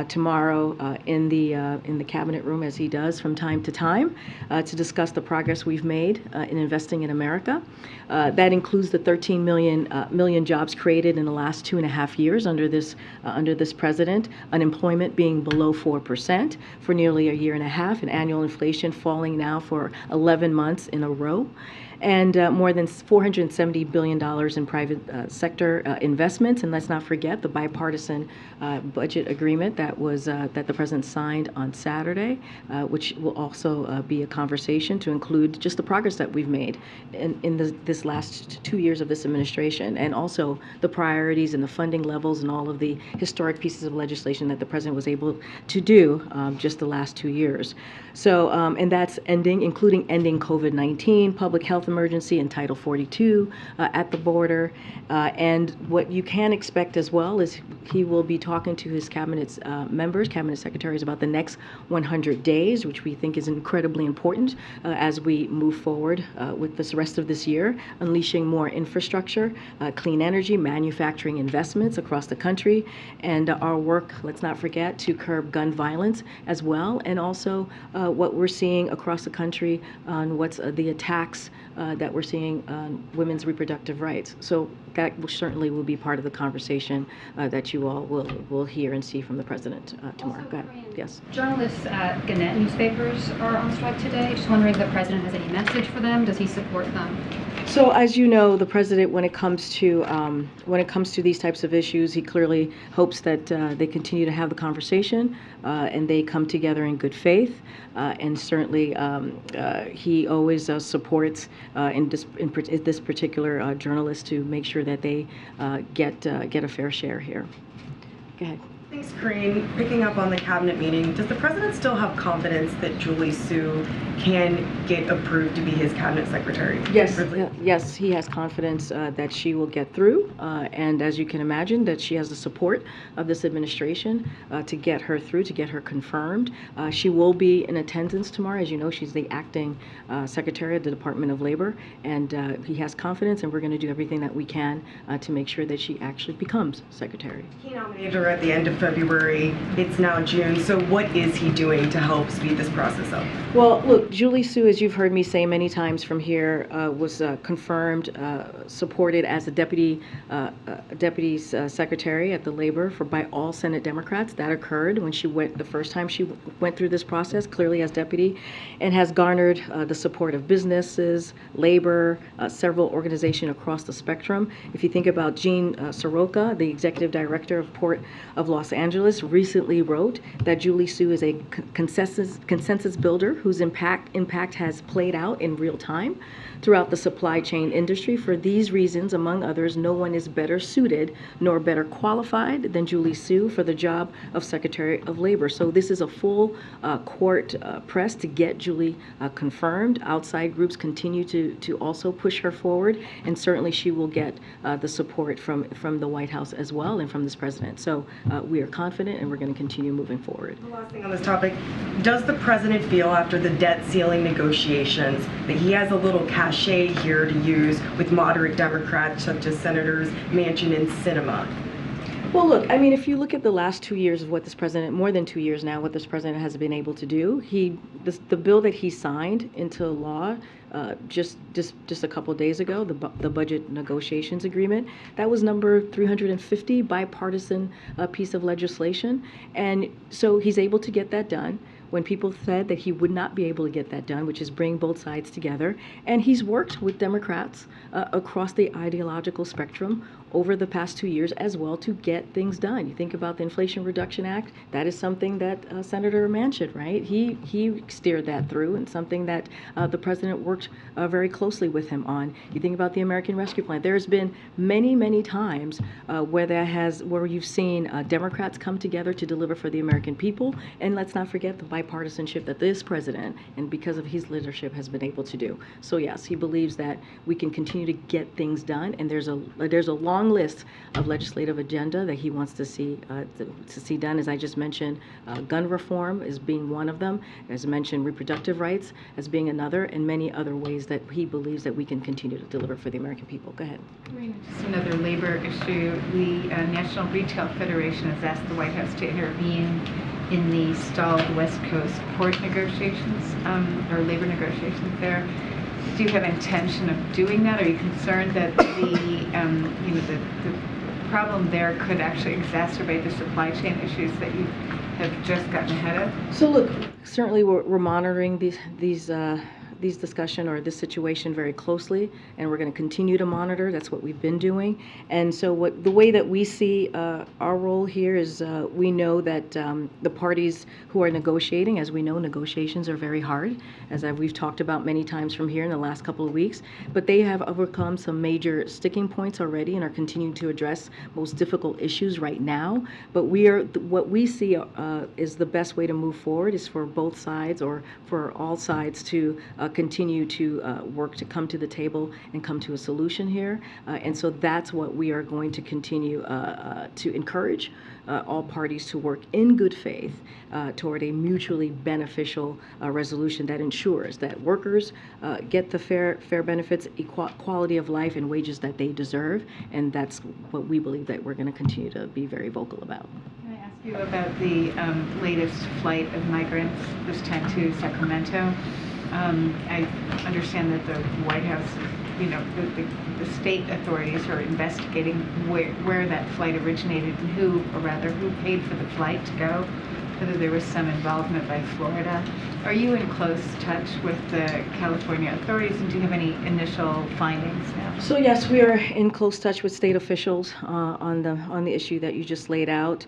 tomorrow in the cabinet room, as he does from time to time, to discuss the progress we've made in investing in America. That includes the 13 million jobs created in the last 2.5 years under this President, unemployment being below 4% for nearly a year and a half, and annual inflation falling now for 11 months in a row, and more than $470 billion in private sector investments. And let's not forget the bipartisan budget agreement that the President signed on Saturday, which will also be a conversation to include just the progress that we've made in this last 2 years of this administration, and also the priorities and the funding levels and all of the historic pieces of legislation that the President was able to do just the last 2 years. So, and that's including ending COVID-19, public health emergency, and Title 42 at the border. And what you can expect as well is he will be talking to his cabinet secretaries about the next 100 days, which we think is incredibly important as we move forward with this rest of this year, unleashing more infrastructure, clean energy, manufacturing investments across the country, and our work, let's not forget, to curb gun violence as well, and also what we're seeing across the country on what's the attacks that we're seeing on women's reproductive rights. So that certainly will be part of the conversation that you all will hear and see from the President tomorrow. Go ahead. Yes. Journalists at Gannett newspapers are on strike today. Just wondering if the President has any message for them. Does he support them? So, as you know, the President, when it comes to these types of issues, he clearly hopes that they continue to have the conversation and they come together in good faith. And certainly, he always supports in this particular journalist to make sure that they get a fair share here. Go ahead. Thanks, Karine. Picking up on the cabinet meeting, does the president still have confidence that Julie Su can get approved to be his cabinet secretary? Yes, yes, he has confidence that she will get through, and as you can imagine, that she has the support of this administration to get her through, to get her confirmed. She will be in attendance tomorrow. As you know, she's the acting secretary of the Department of Labor, and he has confidence, and we're going to do everything that we can to make sure that she actually becomes secretary. He nominated her at the end of February. It's now June. So what is he doing to help speed this process up? Well, look, Julie Su, as you've heard me say many times from here, was confirmed, supported as a deputy secretary at the Labor by all Senate Democrats. That occurred when she went the first time she went through this process, clearly as deputy, and has garnered the support of businesses, labor, several organizations across the spectrum. If you think about Jean Soroka, the executive director of Port of Los Angeles, recently wrote that Julie Su is a consensus builder whose impact has played out in real time throughout the supply chain industry. For these reasons, among others, no one is better suited nor better qualified than Julie Su for the job of Secretary of Labor. So this is a full court press to get Julie confirmed. Outside groups continue to also push her forward, and certainly she will get the support from the White House as well and from this president. So we are confident, and we're going to continue moving forward. The last thing on this topic, does the president feel after the debt ceiling negotiations that he has a little cachet here to use with moderate Democrats such as Senators Manchin and Sinema? Well, look, I mean, if you look at the last 2 years of what this president, more than 2 years now, what this president has been able to do, the bill that he signed into law just a couple of days ago, the budget negotiations agreement, that was number 350 bipartisan piece of legislation, and so he's able to get that done when people said that he would not be able to get that done, which is bring both sides together. And he's worked with Democrats across the ideological spectrum over the past 2 years as well to get things done. You think about the Inflation Reduction Act, that is something that Senator Manchin, right? He steered that through, and something that the president worked very closely with him on. You think about the American Rescue Plan. There's been many times where you've seen Democrats come together to deliver for the American people, and let's not forget the bipartisanship that this president, and because of his leadership, has been able to do. So yes, he believes that we can continue to get things done, and there's a long list of legislative agenda that he wants to see done. As I just mentioned, gun reform is being one of them. As mentioned, reproductive rights as being another, and many other ways that he believes that we can continue to deliver for the American people. Go ahead. Just another labor issue. The National Retail Federation has asked the White House to intervene in the stalled West Coast port negotiations, or labor negotiations there. Do you have intention of doing that? Are you concerned that the problem there could actually exacerbate the supply chain issues that you have just gotten ahead of? So look, certainly we're monitoring these discussion or this situation very closely, and we're going to continue to monitor. That's what we've been doing. And so the way that we see our role here is we know that the parties who are negotiating, as we know, negotiations are very hard, as we've talked about many times from here in the last couple of weeks, but they have overcome some major sticking points already and are continuing to address most difficult issues right now. But what we see is the best way to move forward is for both sides, or for all sides, to continue to work to come to the table and come to a solution here. And so that's what we are going to continue to encourage all parties to work in good faith toward a mutually beneficial resolution that ensures that workers get the fair benefits, quality of life, and wages that they deserve. And that's what we believe that we're going to continue to be very vocal about. Can I ask you about the latest flight of migrants, this time to Sacramento? I understand that the White House, the state authorities are investigating where that flight originated and who paid for the flight to go. whether there was some involvement by Florida. Are you in close touch with the California authorities, and do you have any initial findings now? So yes, we are in close touch with state officials on the issue that you just laid out.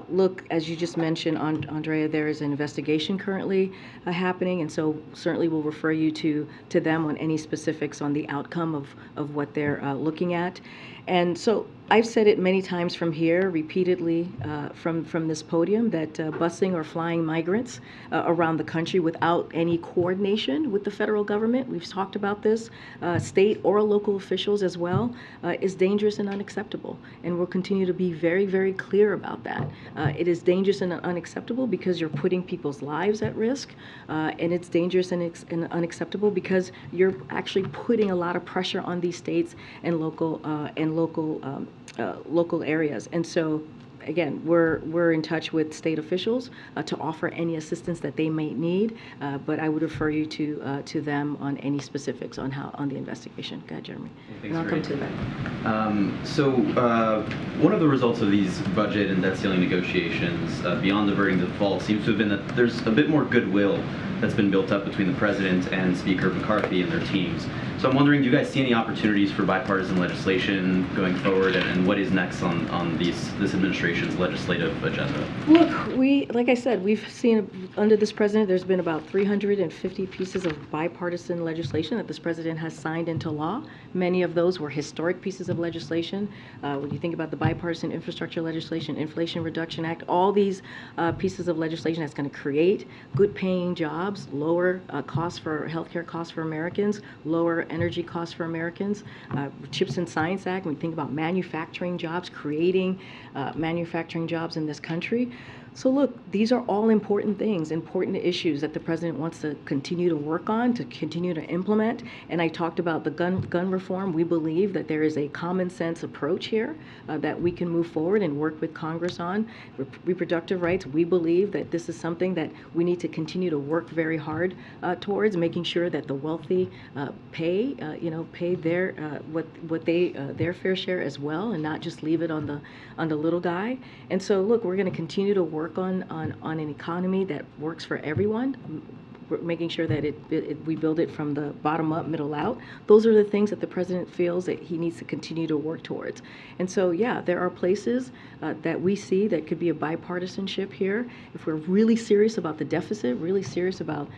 Look, as you just mentioned, Andrea, there is an investigation currently happening, and so certainly we'll refer you to them on any specifics on the outcome of what they're looking at. And so I've said it many times from here, repeatedly from this podium, that busing or flying migrants around the country without any coordination with the federal government, we've talked about this, state or local officials as well, is dangerous and unacceptable. And we'll continue to be very, very clear about that. It is dangerous and unacceptable because you're putting people's lives at risk, and it's dangerous and unacceptable because you're actually putting a lot of pressure on these states and local areas. And so again, we're in touch with state officials to offer any assistance that they may need, but I would refer you to them on any specifics on the investigation. Go ahead, Jeremy. Thanks, and I'll come to that. One of the results of these budget and debt ceiling negotiations, beyond averting default, seems to have been that there's a bit more goodwill that's been built up between the President and Speaker McCarthy and their teams. So I'm wondering, do you guys see any opportunities for bipartisan legislation going forward, and what is next on this administration's legislative agenda? Look, like I said, we've seen under this president, there's been about 350 pieces of bipartisan legislation that this president has signed into law. Many of those were historic pieces of legislation. When you think about the bipartisan infrastructure legislation, Inflation Reduction Act, all these pieces of legislation that's going to create good-paying jobs, lower healthcare costs for Americans, lower energy costs for Americans, CHIPS and Science Act, when we think about manufacturing jobs, creating manufacturing jobs in this country. So look, these are all important things, important issues that the president wants to continue to work on, to continue to implement. And I talked about the gun reform. We believe that there is a common sense approach here that we can move forward and work with Congress on. Reproductive rights, we believe that this is something that we need to continue to work very hard towards, making sure that the wealthy pay their their fair share as well, and not just leave it on the little guy. And so look, we're going to continue to work on an economy that works for everyone. We're making sure that we build it from the bottom up, middle out. Those are the things that the president feels that he needs to continue to work towards. And so, yeah, there are places that we see that could be a bipartisanship here. If we're really serious about the deficit, really serious about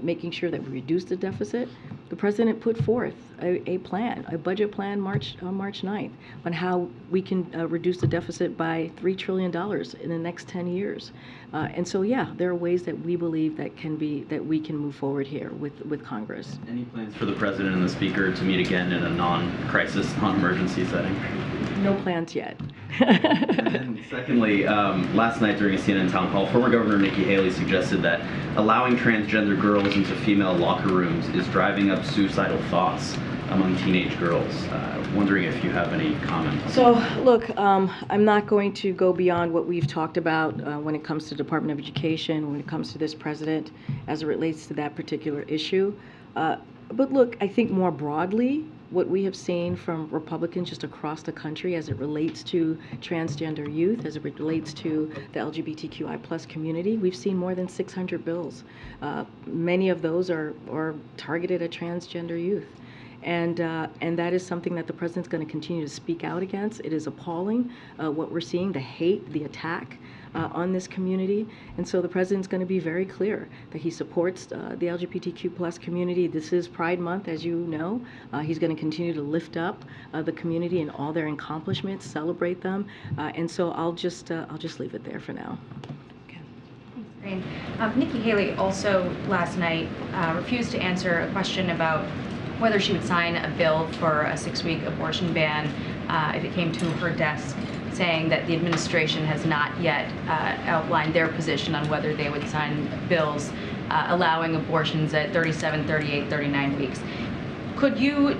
making sure that we reduce the deficit, the president put forth a plan, a budget plan on March 9th on how we can reduce the deficit by $3 trillion in the next 10 years. And so, yeah, there are ways that we believe that we can move forward here with Congress. Any plans for the President and the Speaker to meet again in a non-crisis, non-emergency setting? No plans yet. And secondly, last night during a CNN town hall, former Governor Nikki Haley suggested that allowing transgender girls into female locker rooms is driving up suicidal thoughts among teenage girls. Wondering if you have any comments. So, look, I'm not going to go beyond what we've talked about when it comes to Department of Education, when it comes to this president, as it relates to that particular issue. But look, I think more broadly, what we have seen from Republicans just across the country as it relates to transgender youth, as it relates to the LGBTQI+ community, we've seen more than 600 bills. Many of those are targeted at transgender youth. And that is something that the president's going to continue to speak out against. It is appalling what we're seeing, the hate, the attack on this community. And so the president's going to be very clear that he supports the LGBTQ+ community. This is Pride Month, as you know. He's going to continue to lift up the community and all their accomplishments, celebrate them. And so I'll just leave it there for now. Karine. Nikki Haley also last night refused to answer a question about whether she would sign a bill for a 6-week abortion ban if it came to her desk, saying that the administration has not yet outlined their position on whether they would sign bills allowing abortions at 37, 38, 39 weeks. Could you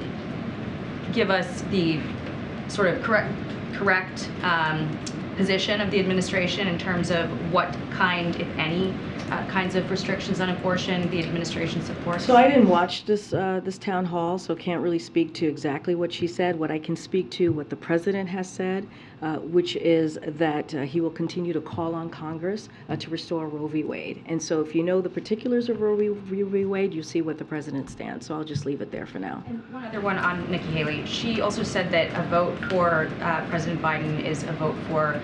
give us the sort of correct position of the administration in terms of what kind, if any, kinds of restrictions on abortion the administration supports? So I didn't watch this town hall, so can't really speak to exactly what she said. What I can speak to, what the president has said, which is that he will continue to call on Congress to restore Roe v. Wade. And so if you know the particulars of Roe v. Wade, you see what the president stands. So I'll just leave it there for now. And one other one on Nikki Haley. She also said that a vote for President Biden is a vote for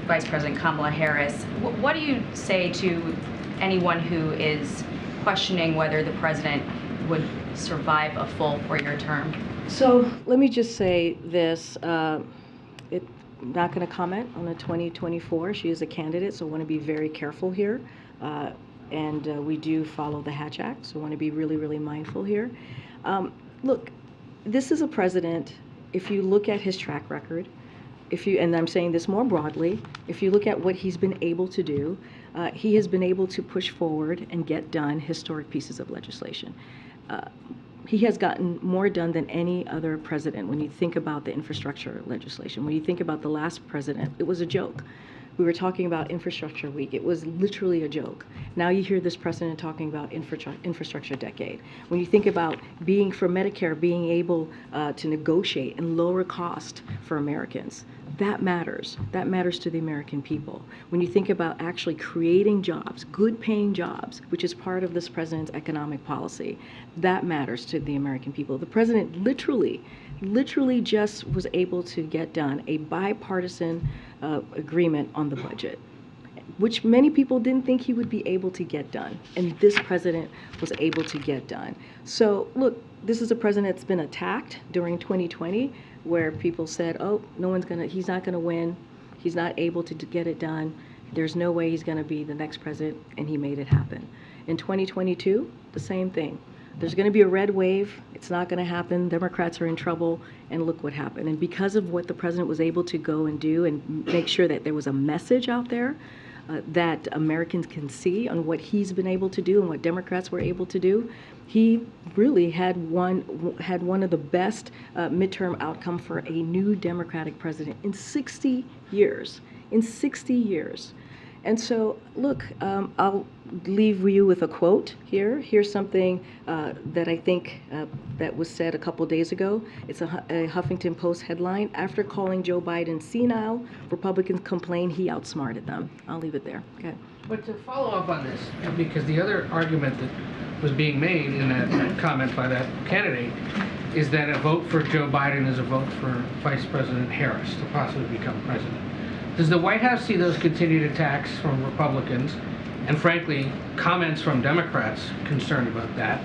Vice President Kamala Harris. What do you say to anyone who is questioning whether the president would survive a full 4-year term? So let me just say this. I'm not going to comment on the 2024. She is a candidate, so I want to be very careful here. And we do follow the Hatch Act, so I want to be really, really mindful here. Look, this is a president, if you look at his track record, and I'm saying this more broadly, if you look at what he's been able to do, he has been able to push forward and get done historic pieces of legislation. He has gotten more done than any other president when you think about the infrastructure legislation. When you think about the last president, it was a joke. We were talking about infrastructure week. It was literally a joke. Now you hear this president talking about infrastructure decade. When you think about for Medicare, being able to negotiate and lower cost for Americans, that matters. That matters to the American people. When you think about actually creating jobs, good paying jobs, which is part of this president's economic policy, that matters to the American people. The president literally just was able to get done a bipartisan agreement on the budget, which many people didn't think he would be able to get done. And this president was able to get done. So look, this is a president that's been attacked during 2020, where people said, oh, he's not gonna win. He's not able to get it done. There's no way he's gonna be the next president, and he made it happen. In 2022, the same thing. There's going to be a red wave. It's not going to happen. Democrats are in trouble, and look what happened. And because of what the president was able to go and do and make sure that there was a message out there that Americans can see on what he's been able to do and what Democrats were able to do, he really had one of the best midterm outcome for a new Democratic president in 60 years. In 60 years. And so, look, I'll leave you with a quote here. Here's something that I think that was said a couple days ago. It's a Huffington Post headline. After calling Joe Biden senile, Republicans complain he outsmarted them. I'll leave it there. Okay. But to follow up on this, because the other argument that was being made in that comment by that candidate is that a vote for Joe Biden is a vote for Vice President Harris to possibly become president. Does the White House see those continued attacks from Republicans, and frankly, comments from Democrats concerned about that,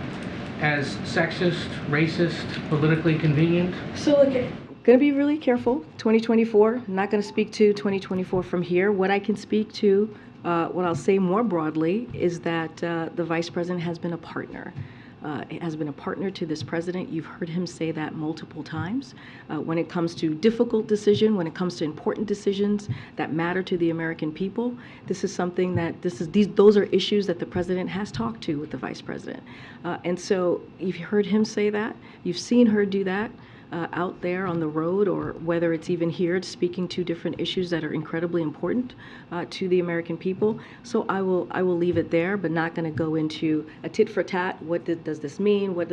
as sexist, racist, politically convenient? So look, going to be really careful. 2024, I'm not going to speak to 2024 from here. What I can speak to, what I'll say more broadly, is that the Vice President has been a partner. Has been a partner to this president. You've heard him say that multiple times. When it comes to difficult decisions, when it comes to important decisions that matter to the American people, this is something that those are issues that the president has talked to with the vice president. And so you've heard him say that. You've seen her do that out there on the road, or whether it's even here speaking to different issues that are incredibly important to the American people. So I will leave it there, but not going to go into a tit for tat. What does this mean? What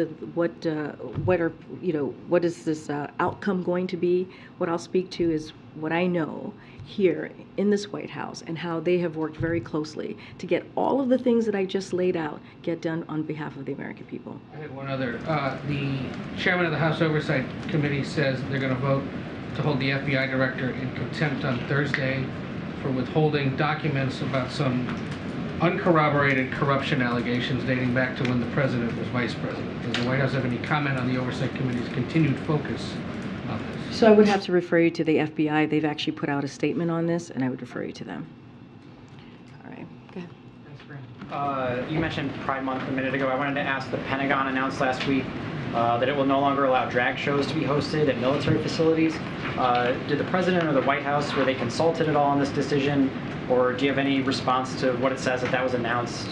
is this outcome going to be? What I'll speak to is what I know here in this White House and how they have worked very closely to get all of the things that I just laid out get done on behalf of the American people. I had one other. The chairman of the House Oversight Committee says they're going to vote to hold the FBI director in contempt on Thursday for withholding documents about some uncorroborated corruption allegations dating back to when the president was vice president. Does the White House have any comment on the Oversight Committee's continued focus on this? So I would have to refer you to the FBI. They've actually put out a statement on this, and I would refer you to them. All right, go ahead. Thanks, Karine. You mentioned Pride Month a minute ago. I wanted to ask, the Pentagon announced last week that it will no longer allow drag shows to be hosted at military facilities. Did the President or the White House, were they consulted at all on this decision? Or do you have any response to what it says that was announced,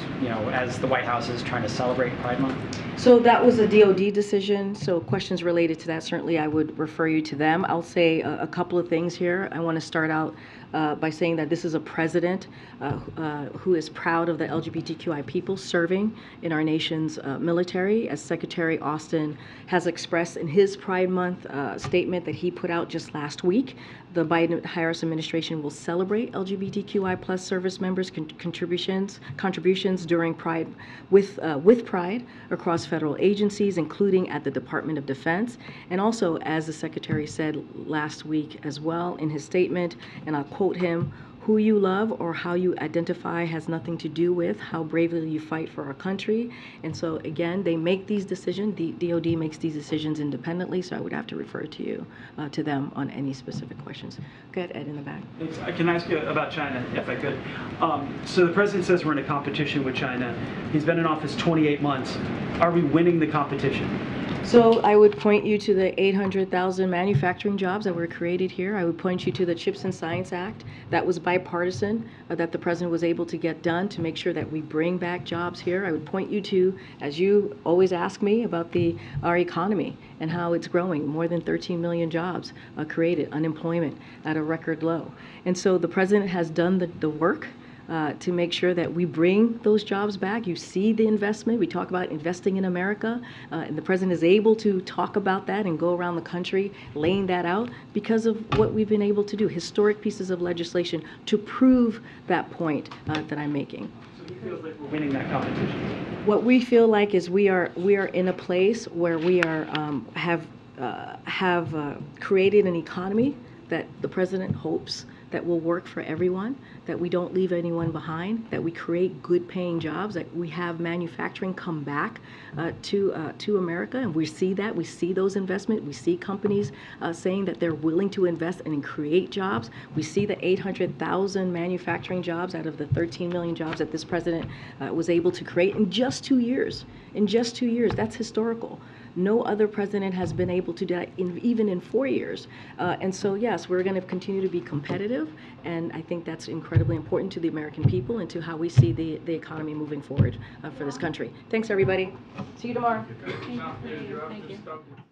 as the White House is trying to celebrate Pride Month? So that was a DOD decision, so questions related to that, certainly I would refer you to them. I'll say a couple of things here. I want to start out by saying that this is a president who is proud of the LGBTQI people serving in our nation's military. As Secretary Austin has expressed in his Pride Month statement that he put out just last week, the Biden-Harris administration will celebrate LGBTQI plus service members' contributions during Pride with Pride across federal agencies, including at the Department of Defense. And also, as the Secretary said last week as well in his statement, and I'll quote him, "Who you love or how you identify has nothing to do with how bravely you fight for our country." And so again, they make these decisions, the DOD makes these decisions independently, so I would have to refer to them on any specific questions. Go ahead, Ed in the back. Thanks. I can ask you about China, if I could. So the president says we're in a competition with China. He's been in office 28 months. Are we winning the competition? So I would point you to the 800,000 manufacturing jobs that were created here. I would point you to the Chips and Science Act that was bipartisan, that the president was able to get done to make sure that we bring back jobs here. I would point you to, as you always ask me, about our economy and how it's growing. More than 13 million jobs created, unemployment at a record low. And so the president has done the work to make sure that we bring those jobs back. You see the investment. We talk about investing in America, and the president is able to talk about that and go around the country laying that out because of what we've been able to do, historic pieces of legislation to prove that point that I'm making. So he feels like we're winning that competition. What we feel like is we are in a place where we are have created an economy that the president hopes that will work for everyone, that we don't leave anyone behind, that we create good paying jobs, that we have manufacturing come back to America, and we see that. We see those investments. We see companies saying that they're willing to invest and create jobs. We see the 800,000 manufacturing jobs out of the 13 million jobs that this president was able to create in just 2 years. In just 2 years, that's historical. No other president has been able to do that even in 4 years. And so, yes, we're going to continue to be competitive, and I think that's incredibly important to the American people and to how we see the economy moving forward for this country. Thanks, everybody. See you tomorrow. Thank you.